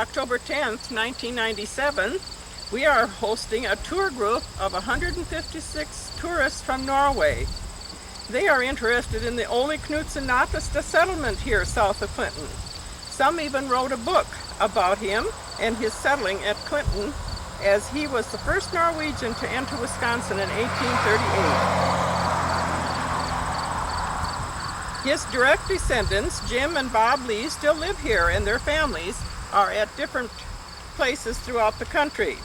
October 10th, 1997, we are hosting a tour group of 156 tourists from Norway. They are interested in the Ole Knutson Nattestad settlement here south of Clinton. Some even wrote a book about him and his settling at Clinton, as he was the first Norwegian to enter Wisconsin in 1838. His direct descendants, Jim and Bob Lee, still live here, and their families are at different places throughout the country.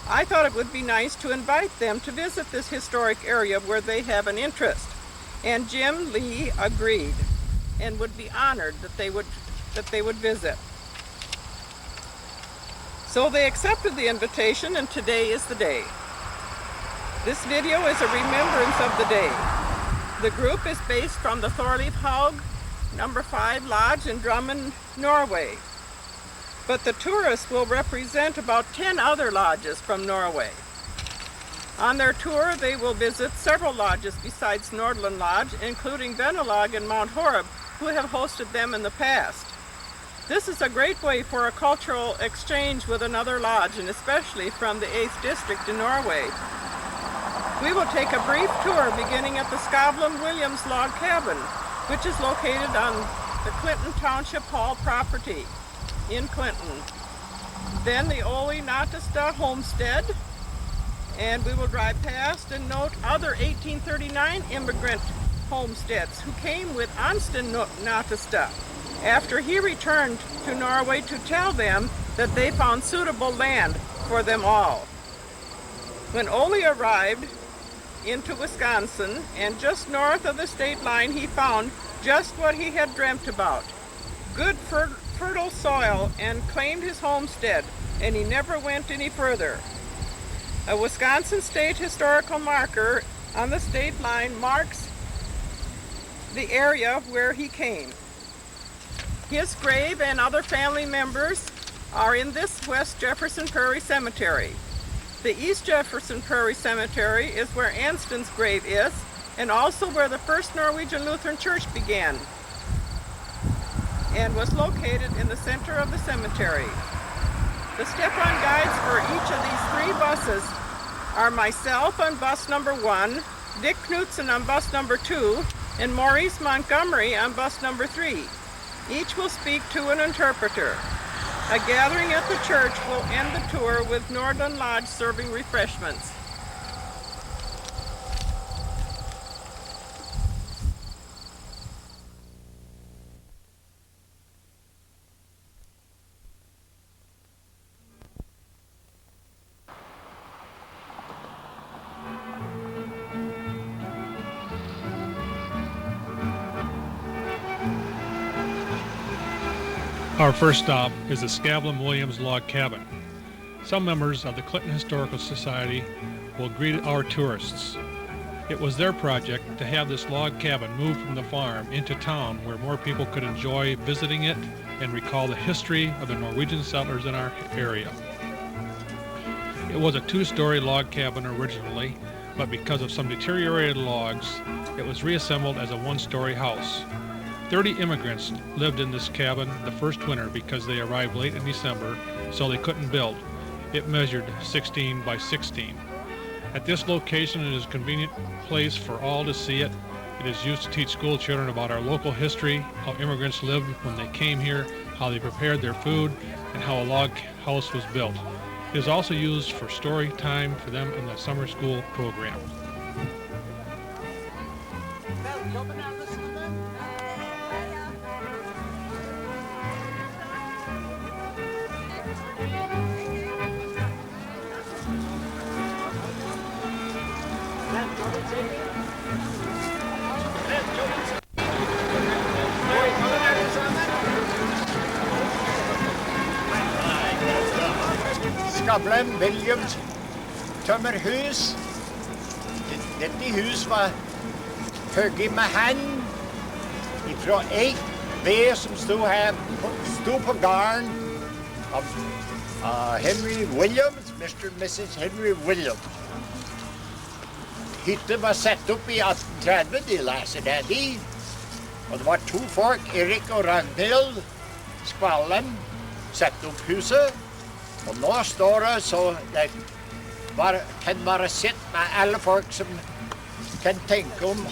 I thought it would be nice to invite them to visit this historic area where they have an interest. And Jim Lee agreed and would be honored that they would visit. So they accepted the invitation, and today is the day. This video is a remembrance of the day. The group is based from the Thorleif Haug No. 5 Lodge in Drammen, Norway. But the tourists will represent about 10 other lodges from Norway. On their tour, they will visit several lodges besides Nordland Lodge, including Benelag and Mount Horeb, who have hosted them in the past. This is a great way for a cultural exchange with another lodge, and especially from the 8th District in Norway. We will take a brief tour beginning at the Skavlan Williams log cabin, which is located on the Clinton Township Hall property in Clinton. Then the Ole Nattestad homestead, and we will drive past and note other 1839 immigrant homesteads who came with Agnes Nattestad after he returned to Norway to tell them that they found suitable land for them all. When Ole arrived into Wisconsin, and just north of the state line, he found just what he had dreamt about: good fertile soil, and claimed his homestead, and he never went any further. A Wisconsin state historical marker on the state line marks the area where he came. His grave and other family members are in this West Jefferson Prairie Cemetery. The East Jefferson Prairie Cemetery is where Anston's grave is, and also where the first Norwegian Lutheran Church began, and was located in the center of the cemetery. The step-on guides for each of these 3 buses are myself on bus number 1, Dick Knutson on bus number 2, and Maurice Montgomery on bus number 3. Each will speak to an interpreter. A gathering at the church will end the tour with Nordland Lodge serving refreshments. Our first stop is the Skavlan Williams log cabin. Some members of the Clinton Historical Society will greet our tourists. It was their project to have this log cabin moved from the farm into town where more people could enjoy visiting it and recall the history of the Norwegian settlers in our area. It was a 2-story log cabin originally, but because of some deteriorated logs, it was reassembled as a 1-story house. 30 immigrants lived in this cabin the first winter because they arrived late in December, so they couldn't build. It measured 16 by 16. At this location, it is a convenient place for all to see it. It is used to teach school children about our local history, how immigrants lived when they came here, how they prepared their food, and how a log house was built. It is also used for story time for them in the summer school program. Skavlan Williams tømmerhus. Dette hus var hugget med hand fra eik ved som stod på gården av Henry Williams, Mr. and Mrs. Henry Williams. Hytten var satt opp i 1830, de leser det de. Og det var 2 folk, Erik og Ragnhild Skvallen. sette opp huset. Og nå står det så det kan være sett med alle folk som kan tenke om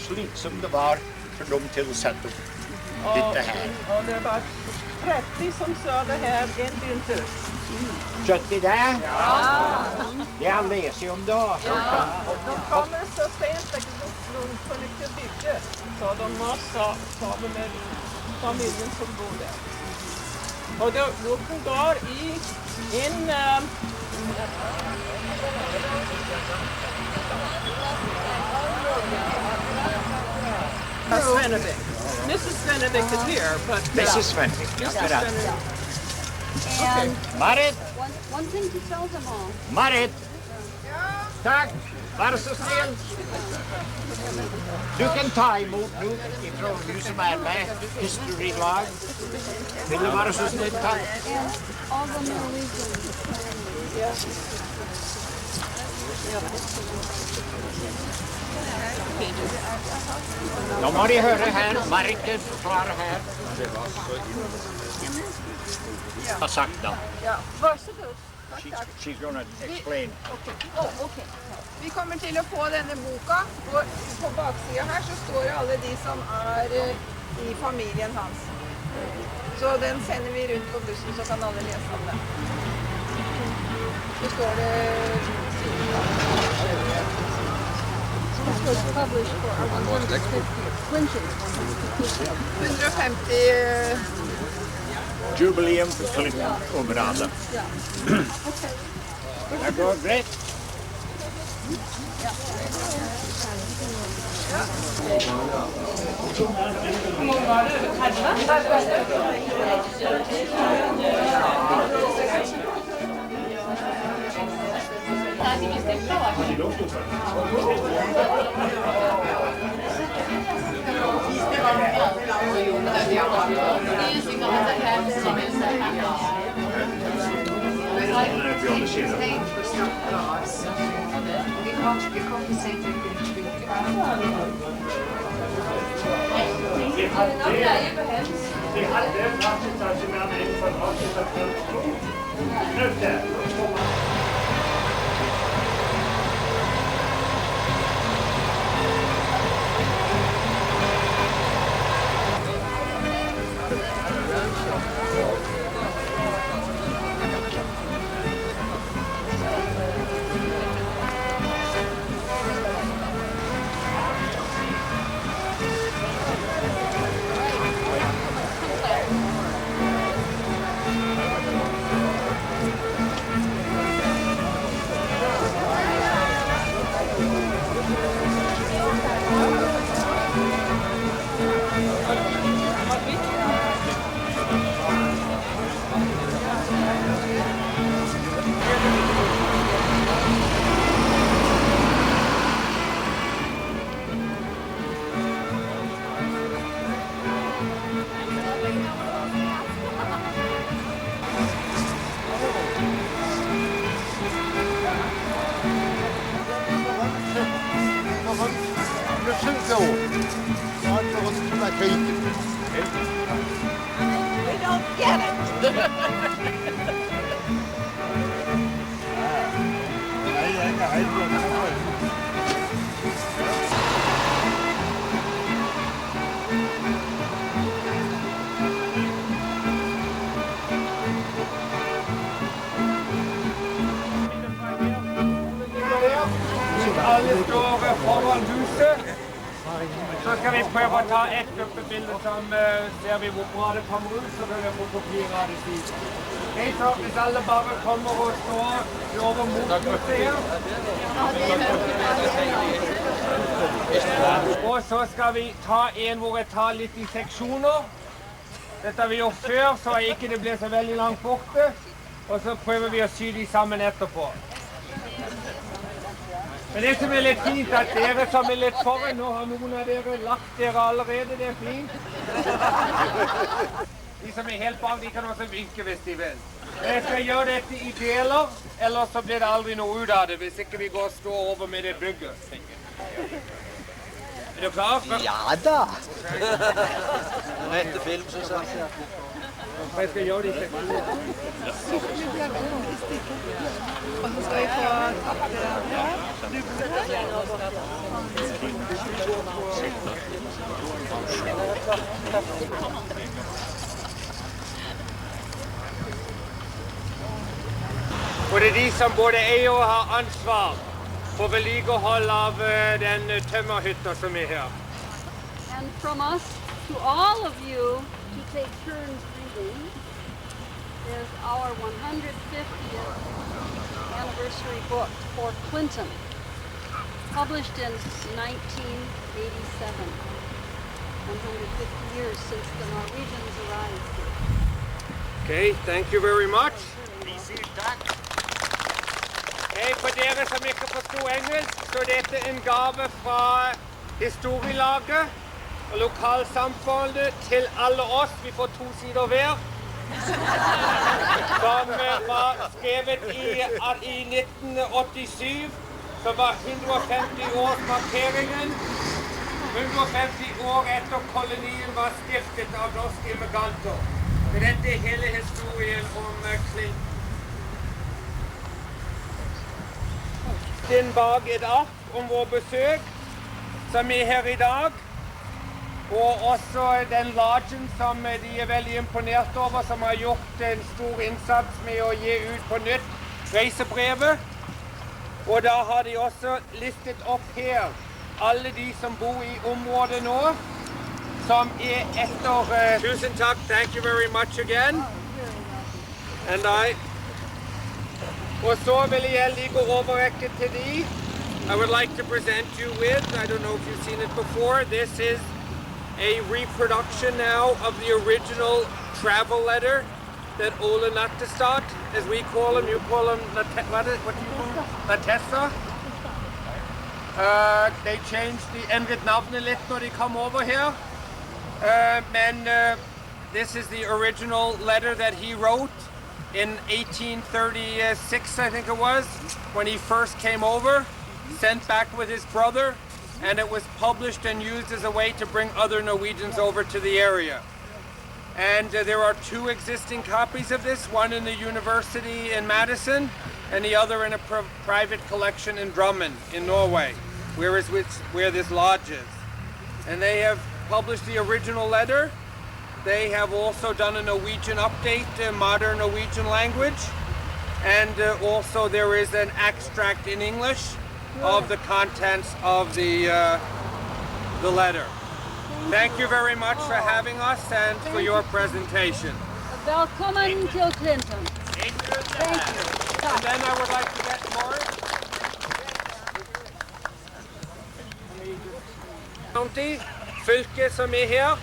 slik som det var for dem til å sette opp dette her. Og det var 30 som sa det her en begynte. Skjønte de det? Ja! Det har lest om det. De kom så sent at de kunne ikke bygge. Så de må sammen med familien som bor der. Og de går i en Svenevik. Mrs. Svenevik is here, but Mrs. Svenevik. Mrs. Svenevik. And Marit, one thing to tell them all. Marit. Takk. Vær så snill. Du kan ta imot nå fra hun som med history-lag. Vil du være så snill, takk? And all the Norwegian. Nå må de høre her. Marit forklarer her. Har sagt da. Ja, varsågod. She's gonna explain. Okay. Vi kommer til å få denne boka, og på baksiden her så står det alle de som i familien hans. Så den sender vi rundt på bussen, så kan alle lese om det. Så står det... This was published for our 150 Jubileum for Clinton-området. Det går greit. We don't get it. Alle står foran huset. Så skal vi prøve å ta et gruppebilde som ser vi hvor bra det kommer ut, så vil vi få kopier av det slik. Så hvis alle bare kommer og står over mot huset her. Og så skal vi ta en hvor jeg tar litt i seksjoner. Dette har vi gjort før, så ikke det blir så veldig langt borte. Og så prøver vi å sy de sammen etterpå. Men det som er litt fint, at dere som er litt foran, nå har noen av dere lagt dere allerede, det er fint. De som er helt bak, de kan også vinke hvis de vil. Jeg skal gjøre dette i deler, ellers så blir det aldri noe ut av det, hvis ikke vi går og står over med det bygget. Er du klar? Ja da! Rette film, synes jeg. Jeg skal gjøre det ikke. Og så skal vi få tatt det her. Og det er de som både eier og har ansvar for vedlikehold av den tømmerhytta som er her. And from us to all of you to take turns reading is our 150th anniversary book for Clinton, published in 1987. 150 years since the Norwegians arrived here. Okay, thank you very much. Hey, for dere som ikke forstår engelsk, så er dette en gave fra historielaget og lokalsamfunnet til alle oss. Vi får 2 sider hver. Som var skrevet i 1987, som var 150-årsmarkeringen. 150 år etter kolonien var stiftet av norske immigranter. Så dette er hele historien om Clinton. Den bak et ark om vår besøk, som er her i dag. Og også den lodgen som de er veldig imponert over, som har gjort en stor innsats med å gi ut på nytt reisebrevet. Og da har de også listet opp her alle de som bor i området nå, som er etter... Tusen takk, thank you very much again. And Og så vil jeg like å overrekke til de. I would like to present you with, I don't know if you've seen it before, this is a reproduction now of the original travel letter that Ole Nattestad, as we call him, you call him, what do you call him? Nattestad? They changed the endret navnet litt når de kom over here. This is the original letter that he wrote in 1836, I think it was, when he first came over, sent back with his brother, and it was published and used as a way to bring other Norwegians over to the area. And there are 2 existing copies of this, one in the university in Madison, and the other in a private collection in Drammen in Norway, where this lodge is. And they have published the original letter. They have also done a Norwegian update, modern Norwegian language. And also there is an extract in English of the contents of the letter. Thank you very much for having us and for your presentation. Velkommen til Clinton. Thank you. And then I would like to get more. County, fylket som er her,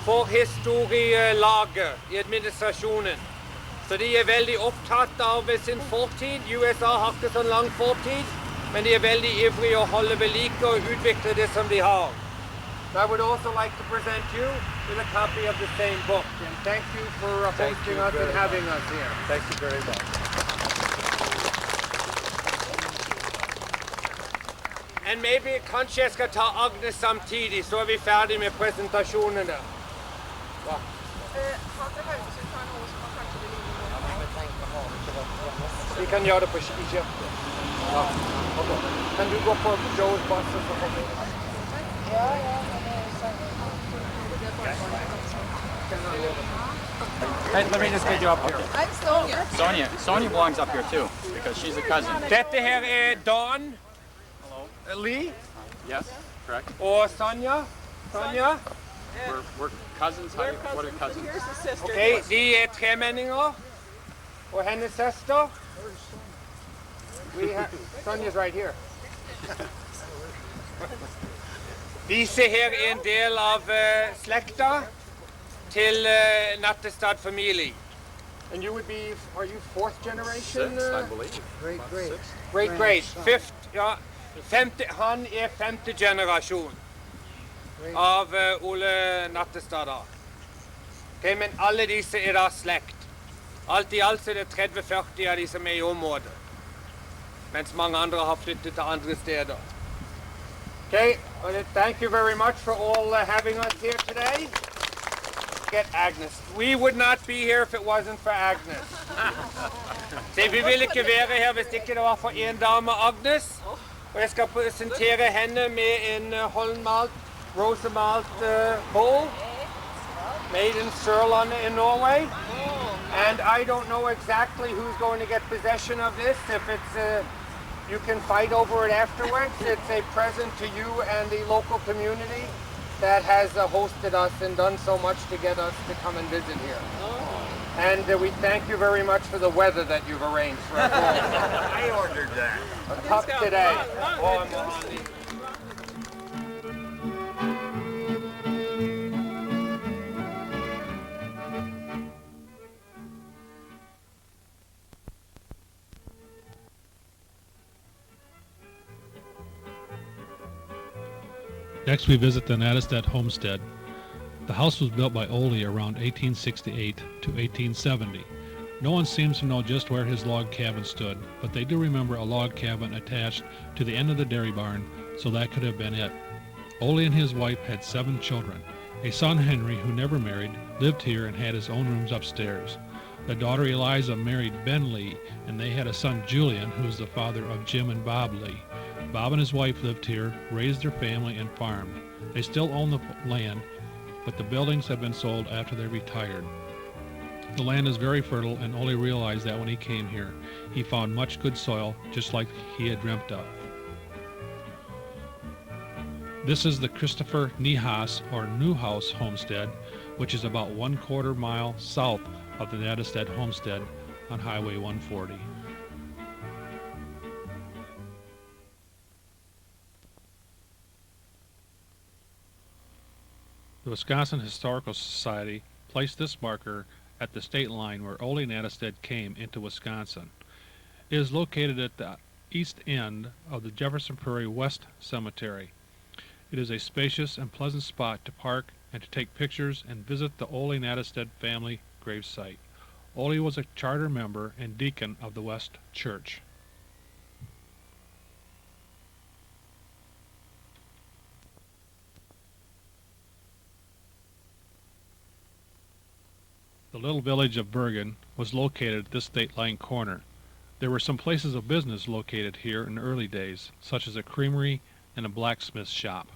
for historielaget i administrasjonen. Så de er veldig opptatt av sin fortid. USA har ikke så lang fortid, men de er veldig ivrige å holde ved like og utvikle det som de har. So I would also like to present you with a copy of the same book. And thank you for hosting us and having us here. Thank you very much. And maybe kanskje jeg skal ta Agnes samtidig, så er vi ferdig med presentasjonene. Vi kan gjøre det på kjøpet. Ja. Kan du gå på Joe's bus og så komme? Ja. Hey, let me just get you up here. I'm Sonia. Sonia belongs up here too, because she's a cousin. Dette her er Dawn. Lee. Yes, correct. Og Sonja. We're cousins. What are cousins? Here's the sister. Okay, de er tremenninger. Og hennes søster. Sonja's right here. Disse her er en del av slekta til Nattestad-familie. And you would be, are you 4th generation? 6, I believe. Great. 5th, ja. Han er 5. generasjon av Ole Nattestad. Okay, men alle disse er da slekt. Alt i alt er det 30-40 av de som er i området. Mens mange andre har flyttet til andre steder. Okay, thank you very much for all having us here today. Get Agnes. We would not be here if it wasn't for Agnes. Så vi ville ikke være her hvis ikke det var for en dame, Agnes. Og jeg skal presentere henne med en håndmalt, rosemalt bowl made in Sørlandet in Norway. And I don't know exactly who's going to get possession of this. If it's you can fight over it afterwards. It's a present to you and the local community that has hosted us and done so much to get us to come and visit here. And we thank you very much for the weather that you've arranged for us. I ordered that. A cup today. Next we visit the Nattestad homestead. The house was built by Ole around 1868 to 1870. No one seems to know just where his log cabin stood, but they do remember a log cabin attached to the end of the dairy barn, so that could have been it. Ole and his wife had 7 children. A son, Henry, who never married, lived here and had his own rooms upstairs. The daughter Eliza married Ben Lee, and they had a son, Julian, who is the father of Jim and Bob Lee. Bob and his wife lived here, raised their family, and farmed. They still own the land, but the buildings have been sold after they retired. The land is very fertile, and Ole realized that when he came here. He found much good soil, just like he had dreamt of. This is the Christopher Niehaus, or Newhouse homestead, which is about 1/4 mile south of the Nattestad homestead on Highway 140. The Wisconsin Historical Society placed this marker at the state line where Ole Nattestad came into Wisconsin. It is located at the east end of the Jefferson Prairie West Cemetery. It is a spacious and pleasant spot to park and to take pictures and visit the Ole Nattestad family gravesite. Ole was a charter member and deacon of the West Church. The little village of Bergen was located at this state line corner. There were some places of business located here in the early days, such as a creamery and a blacksmith shop.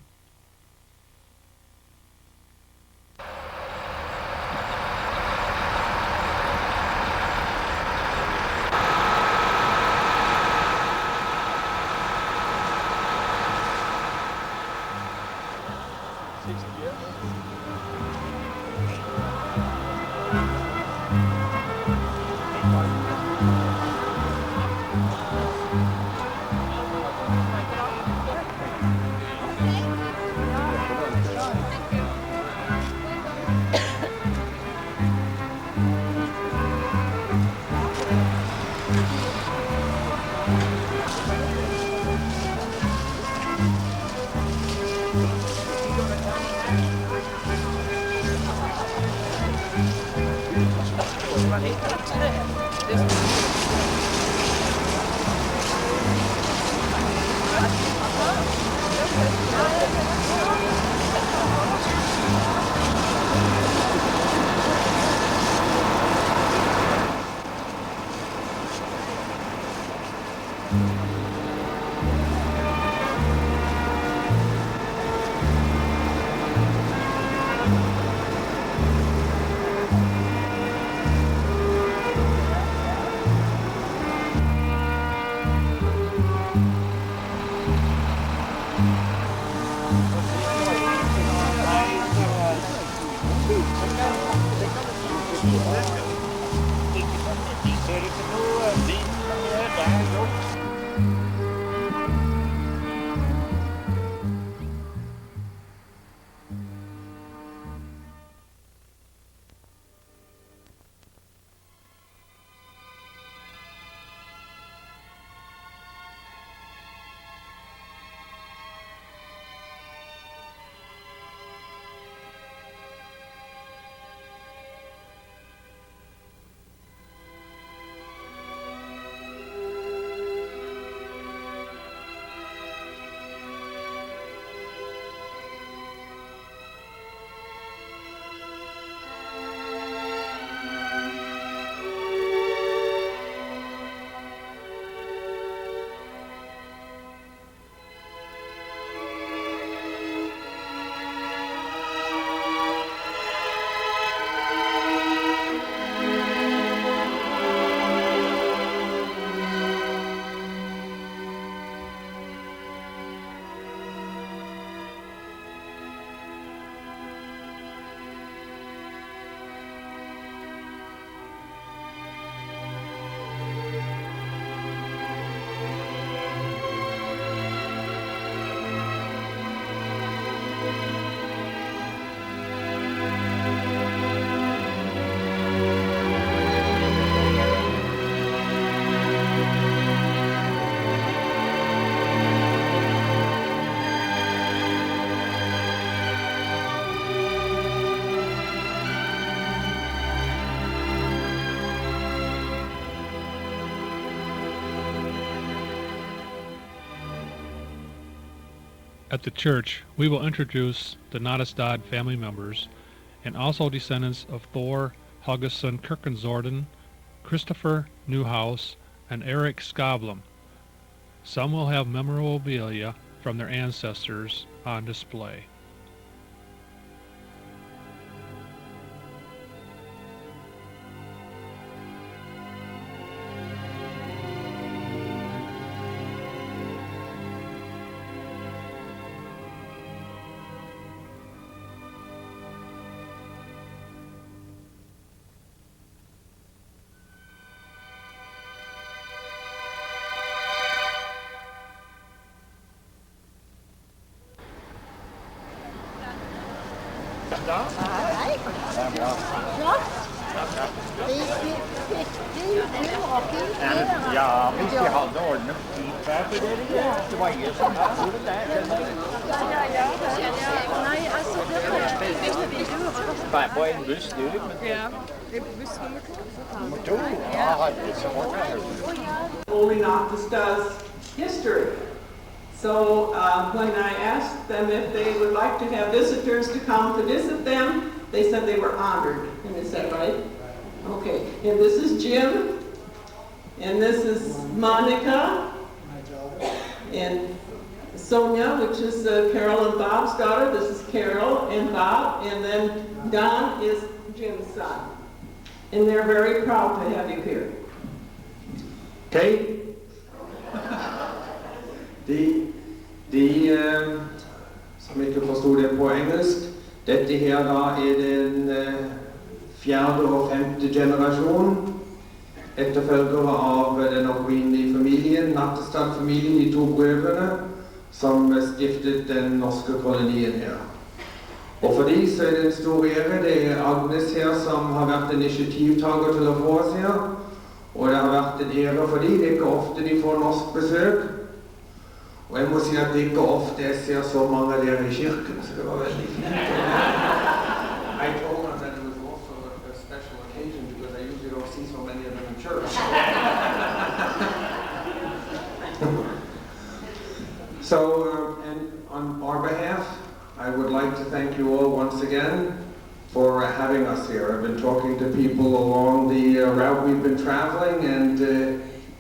At the church, we will introduce the Nattestad family members and also descendants of Thor Helgesson Kirkensorden, Christopher Newhouse, and Eric Skavlum. Some will have memorabilia from their ancestors on display. Ja, hvis de hadde ordnet fint der, for det var ingen som gjorde det. Bare på en buss, du. Ja, buss nummer 2. Ja, det så Ole Nattestad's history. So when I asked them if they would like to have visitors to come to visit them, they said they were honored. And is that right? Okay. And this is Jim. And this is Monica. And Sonia, which is Carol and Bob's daughter. This is Carol and Bob. And then Don is Jim's son. And they're very proud to have you here. Okay. Som ikke forstod det på engelsk, dette her da den fjerde og femte generasjon etterfølgere av den opprinnelige familien, Nattestad-familien, de 2 brødrene, som stiftet den norske kolonien her. Og for de så det en stor ære, det Agnes her som har vært en initiativtager til å få oss her, og det har vært en ære for de, det ikke ofte de får norsk besøk. Og jeg må si at det ikke ofte jeg ser så mange av dere i kirken, så det var veldig fint. I told them that it was also a special occasion because I usually don't see so many of them in church. So, and on our behalf, I would like to thank you all once again for having us here. I've been talking to people along the route we've been traveling, and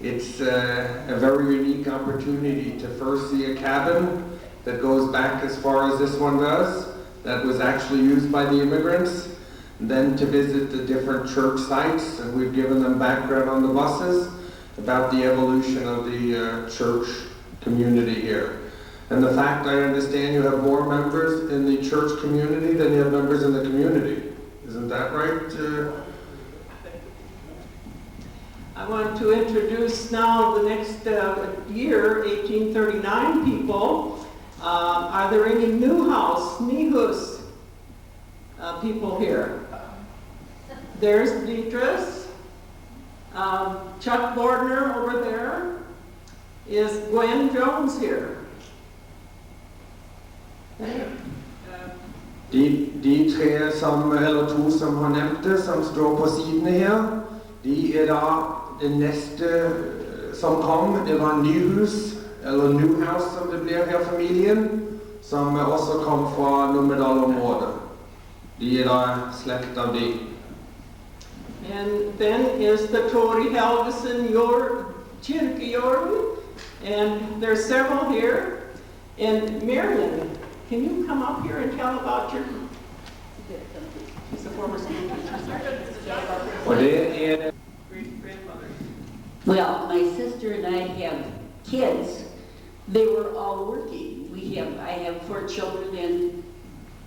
it's a very unique opportunity to first see a cabin that goes back as far as this one does, that was actually used by the immigrants, and then to visit the different church sites, and we've given them background on the buses about the evolution of the church community here. And the fact, I understand you have more members in the church community than you have members in the community. Isn't that right? I want to introduce now the next year, 1839 people. Are there any Newhouse people here? There's Beatrice. Chuck Bordner over there. Is Gwen Jones here? De 3 som, eller 2 som har nevnt det, som står på sidene her, de da det neste som kom, det var Nyhus, eller Newhouse som det blir her familien, som også kom fra Numedal-området. De da slekt av de. And then is the Tori Helgesson Kyrkjorden, and there's several here. And Marion, can you come up here and tell about your... She's a former school teacher. Well, my sister and I have kids. They were all working. I have 4 children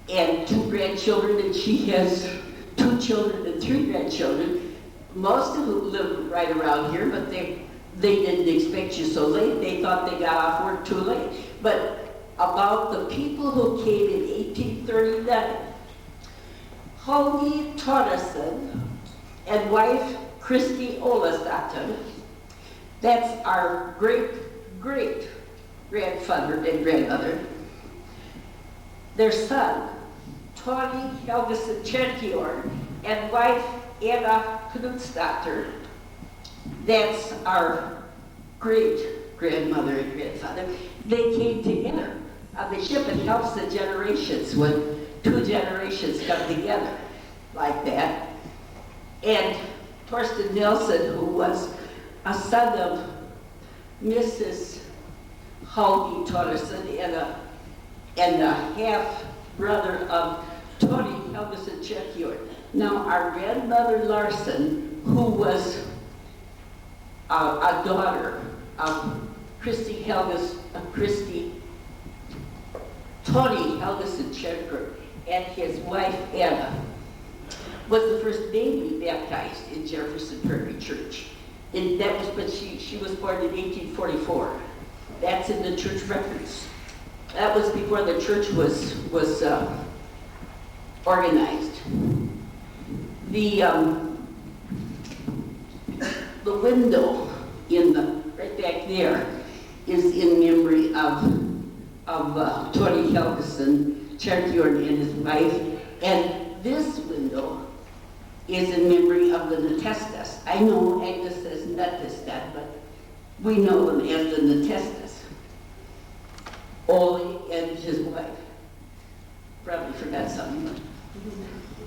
and 2 grandchildren, and she has 2 children and 3 grandchildren. Most of them live right around here, but they didn't expect you so late. They thought they got off work too late. But about the people who came in 1839, Ole Knutson and wife Christy Olesdatter, that's our great-great-grandfather and grandmother. Their son, Tony Helgesson Kyrkjord, and wife Anna Knutsdatter, that's our great-grandmother and grandfather. They came together. on the ship. It helps the generations when two generations come together like that. And Torsten Nilsson, who was a son of Mrs. Helgi Torsten and a half brother of Tony Helgeson Chekjord. Now, our grandmother Larson, who was a daughter of Tony Helgeson Chekjord, and his wife Anna, was the first baby baptized in Jefferson Prairie Church. And that was, but she was born in 1844. That's in the church records. That was before the church was organized. The window right back there is in memory of Tony Helgeson Chekjord and his wife, and this window is in memory of the Nattestas. I know Agnes says Nattestad, but we know them as the Nattestas. Ole and his wife. Probably forgot something.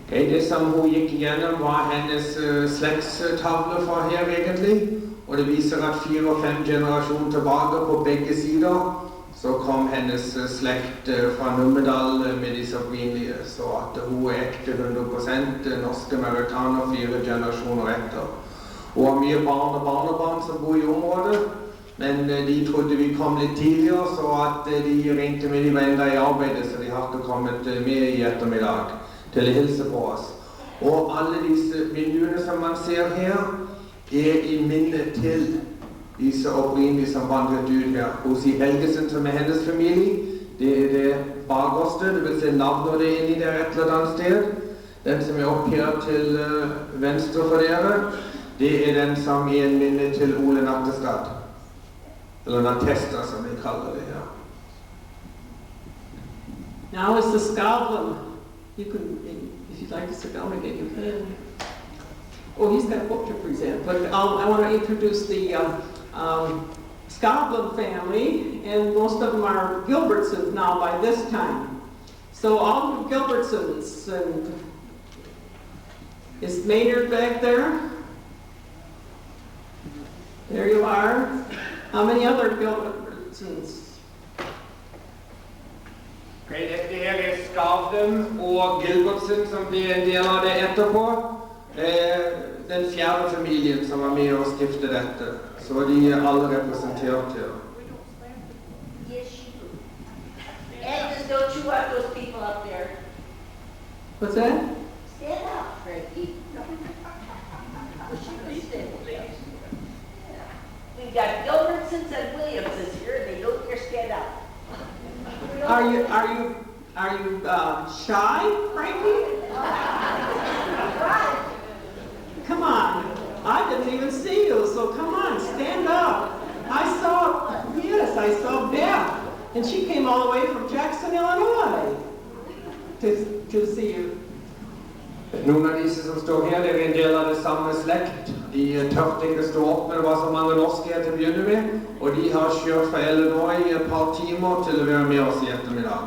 Okay, det som hun gikk igjennom var hennes slektstavle fra her egentlig, og det viser at 4 og 5 generasjoner tilbake på begge sider, så kom hennes slekt fra Numedal med disse opprinnelige, så at hun ekte 100% norske amerikaner 4 generasjoner etter. Hun har mye barn og barnebarn som bor i området, men de trodde vi kom litt tidligere, så at de ringte med de var enda i arbeidet, så de har ikke kommet med i ettermiddag til å hilse på oss. Og alle disse vinduene som man ser her, i minne til disse opprinnelige som vandret ut her. Hos i Helgesen, som hennes familie, det det bakerste, det vil si navnet det inni der et eller annet sted. Den som opp her til venstre for dere, det den som en minne til Ole Nattestad. Eller Nattestad, som vi kaller det her. Now is the skavlen. You can, if you'd like to sit down again, you can. Oh, he's got a book to present, but I want to introduce the Skavlen family, and most of them are Gilbertsons now by this time. So all the Gilbertsons, and is Maynard back there? There you are. How many other Gilbertsons? Okay, det her Skavlen og Gilbertsen som blir en del av det etterpå. Den 4. familien som var med og stiftet dette. Så de alle representert her. Yes, you do. Agnes, don't you want those people up there? What's that? Stand up, Frankie. We've got Gilbertsons and Williamsons here, and they don't dare stand up. Are you shy, Frankie? Come on. I didn't even see you, so come on, stand up. I saw Beth, and she came all the way from Jackson, Illinois to see you. Noen av disse som står her, det en del av det samme slekt. De tørte ikke stå opp, men det var så mange norske til å begynne med, og de har kjørt fra Illinois i et par timer til å være med oss i ettermiddag.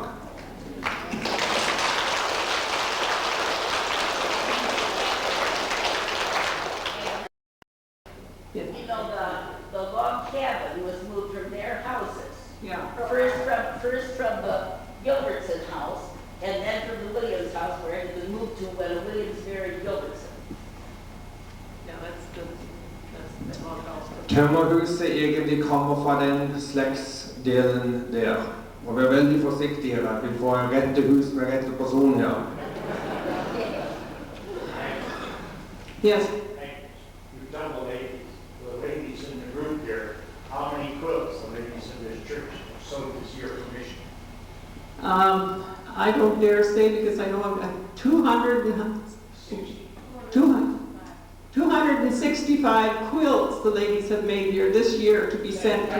You know, the log cabin was moved from their houses. Yeah. First from the Gilbertson house, and then from the Williams house, where it was moved to when Williams married Gilbertson. Yeah, that's the log house. Tømmerhuset egentlig kommer fra den slektsdelen der. Og vi veldig forsiktige her, at vi får en rette hus med rette person her. Yes. You've done the ladies in the group here. How many quilts the ladies in this church sewed this year for mission? I don't dare say because I know I've got 265 quilts the ladies have made here this year to be sent to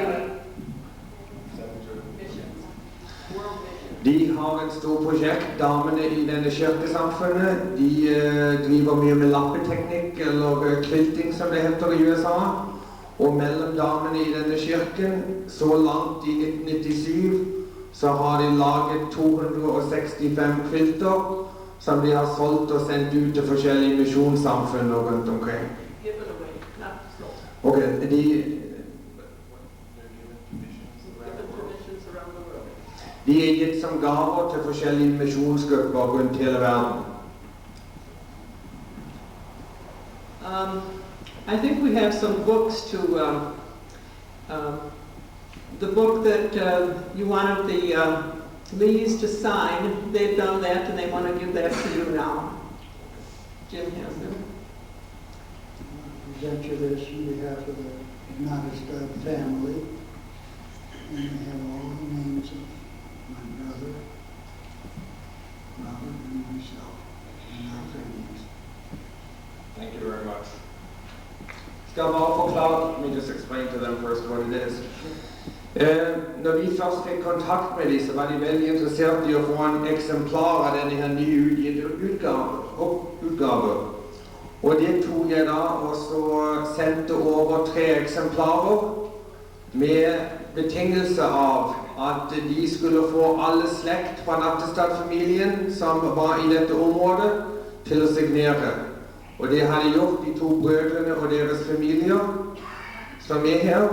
De har et stort projekt, damene i denne kirkesamfunnet. De driver mye med lappeteknikk, eller quilting som det heter i USA. Og mellom damene i denne kirken, så langt i 1997, så har de laget 265 kvilter som de har solgt og sendt ut til forskjellige misjonssamfunn rundt omkring. Ok, de er gitt som gaver til forskjellige misjonsgrupper rundt hele verden. I think we have some books to, the book that you wanted the Lees to sign, they've done that and they want to give that to you now. Jim has them. Present you this on behalf of the Nattestad family. And they have all the names of my brother, Robert, and myself, and our families. Thank you very much. Skal jeg bare forklare, let me just explain to them first what it is. Når vi først fikk kontakt med dem, så var de veldig interessert i å få en eksemplar av denne her nye utgitte utgave. Og det tok jeg da, og så sendte over 3 eksemplarer med betingelse av at de skulle få alle slekt fra Nattestad-familien som var i dette området til å signere. Og det har de gjort, de 2 brødrene og deres familier som er her.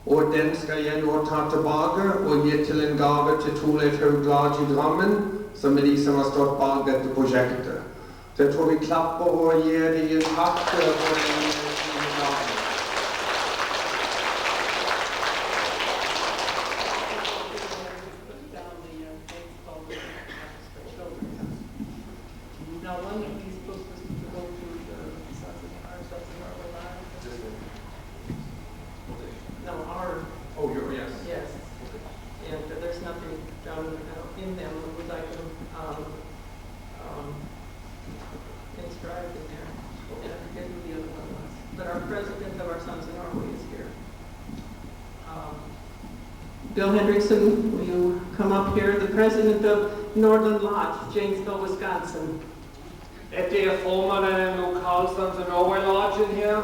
Og den skal jeg nå ta tilbake og gi til en gave til Torleif Haugland i Drammen, som er de som har stått bak dette prosjektet. Så jeg tror vi klapper og gir dem en takk for den gaven. Will you come up here? The president of Northern Lodge, Janesville, Wisconsin. Dette er formanden lokalstand til Norway Lodgen her.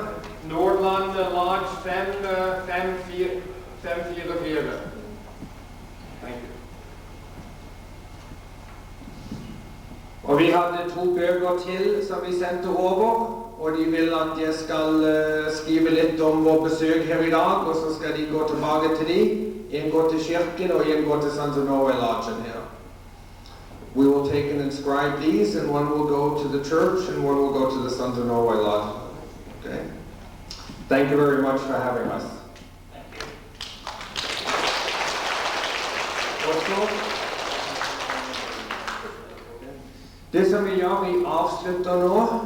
Nordland Lodge 544. Thank you. Og vi hadde 2 bøker til som vi sendte over, og de vil at jeg skal skrive litt om vår besøk her i dag, og så skal de gå tilbake til dem. En går til kirken og en går til Sons of Norway Lodgen her. We will take and inscribe these, and one will go to the church and one will go to the Sons of Norway Lodge. Okay. Thank you very much for having us. Det som vi gjør, vi avslutter nå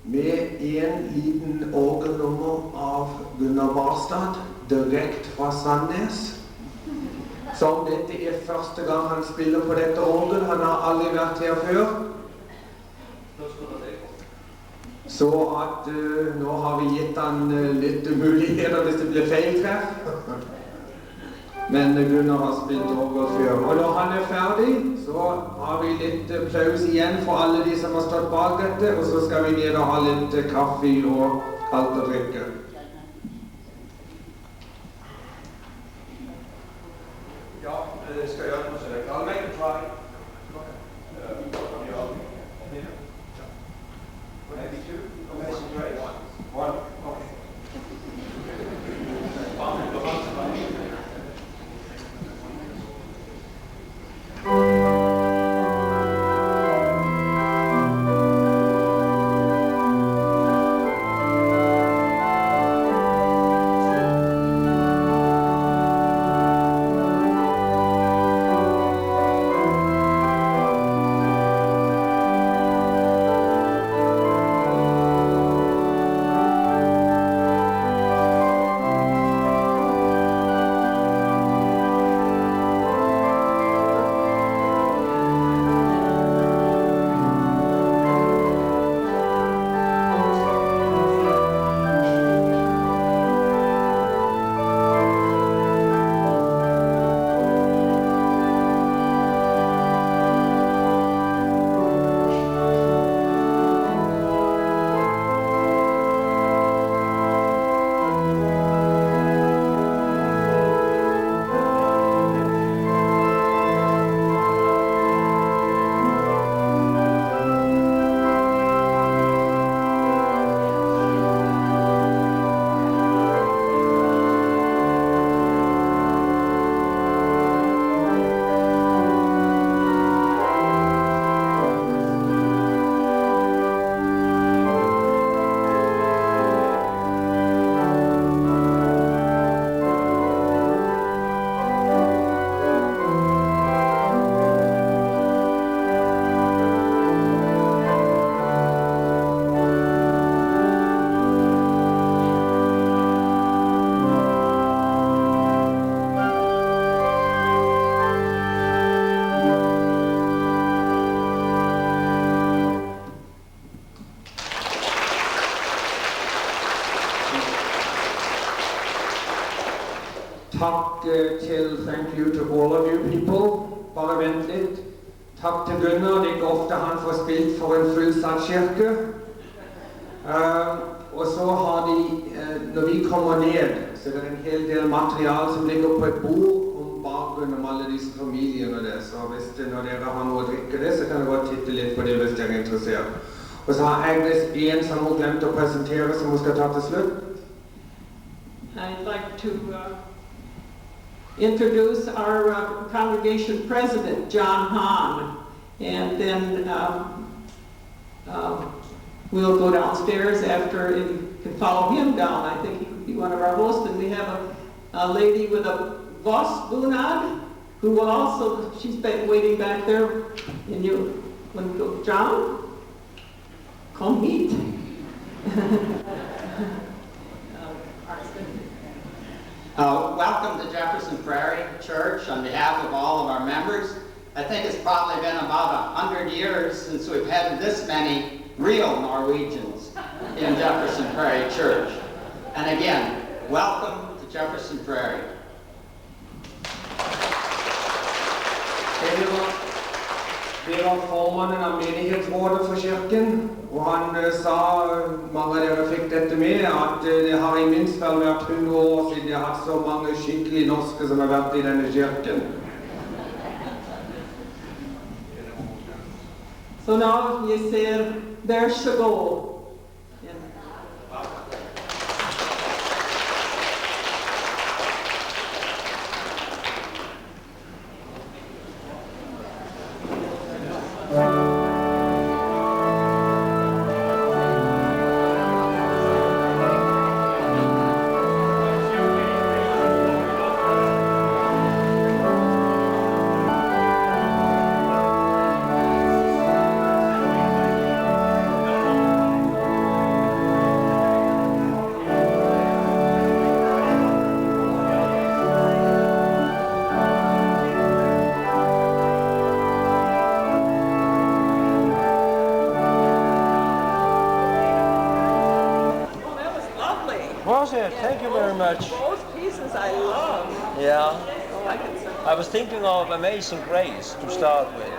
med en liten orgelnummer av Gunnar Barstad, direkte fra Sandnes. Som dette er første gang han spiller på dette orgel. Han har aldri vært her før. Så at nå har vi gitt han litt muligheter hvis det blir feiltreff. Men Gunnar har spilt orgel før. Og når han er ferdig, så har vi litt applaus igjen for alle de som har stått bak dette, og så skal vi ned og ha litt kaffe og kaldt å drikke. Ja, det skal jeg gjøre noe, så jeg kan make a try. Maybe 2? One. Okay. Takk til thank you to all of you people. Bare vent litt. Takk til Gunnar. Det er ikke ofte han får spilt for en fullsatt kirke. Og så har de, når vi kommer ned, så er det en hel del material som ligger på et bord om bakgrunn om alle disse familiene og det. Så hvis når dere har noe å drikke det, så kan dere godt titte litt på det hvis dere er interessert. Og så har Agnes en som hun glemt å presentere, som hun skal ta til slutt. I'd like to introduce our congregation president, John Hahn, and then we'll go downstairs after, and you can follow him down. I think he could be one of our hosts. And we have a lady with a Vossbunad who will also, she's been waiting back there. And you want to go, John? Come meet. Welcome to Jefferson Prairie Church on behalf of all of our members. I think it's probably been about 100 years since we've had this many real Norwegians in Jefferson Prairie Church. And again, welcome to Jefferson Prairie. Det var formannen av menighetsrådet for kirken, og han sa, mange av dere fikk dette med, at det har i minst vel vært 100 år siden jeg har hatt så mange skikkelig norske som har vært i denne kirken. So now you say, there's the goal. Thank you very much. Both pieces I love. Yeah. Oh, I can sing. I was thinking of Amazing Grace to start with.